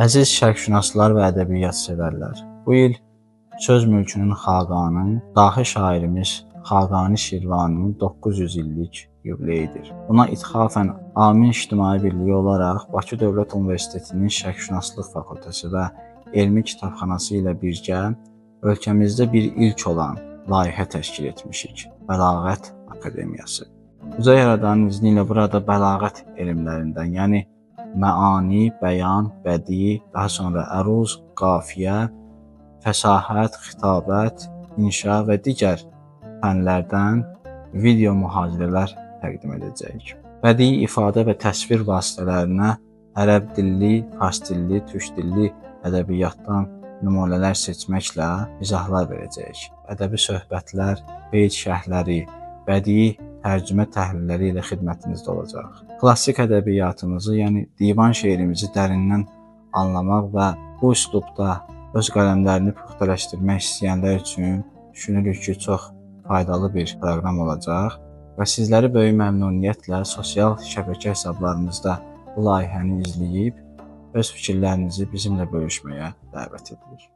Əziz şərqşünaslar və ədəbiyyat sevərlər, bu il söz mülkünün xaqanı, dahi şairimiz Xaqani Şirvaninin 900 illik yubileyidir. Buna ithafən Amin İctimai Birliyi olaraq Bakı Dövlət Universitetinin Şərqşünaslıq Fakültəsi və Elmi Kitabxanası ilə birgə ölkəmizdə bir ilk olan layihə təşkil etmişik, Bəlağət Akademiyası. Uca yaradanın izni ilə burada bəlağət elmlərindən, yəni məani, bəyan, bədii, daha sonra əruz, qafiyə, fəsahət, xitabət, inşa və digər fənlərdən video mühazirələr təqdim edəcəyik. Bədii ifadə və təsvir vasitələrinə ərəb dilli, fars dilli, türk dilli ədəbiyyatdan nümunələr seçməklə izahlar verəcəyik. Ədəbi söhbətlər, beyt şərhləri, bədii tərcümə təhlilləri ilə xidmətinizdə olacaq. Klassik ədəbiyyatımızı, yəni divan şeirimizi dərindən anlamaq və bu üslubda öz qələmlərini puxtaləşdirmək istəyənlər üçün düşünürük ki, çox faydalı bir proqram olacaq və sizləri böyük məmnuniyyətlə sosial şəbəkə hesablarımızda bu layihəni izləyib öz fikirlərinizi bizimlə bölüşməyə dəvət edirik.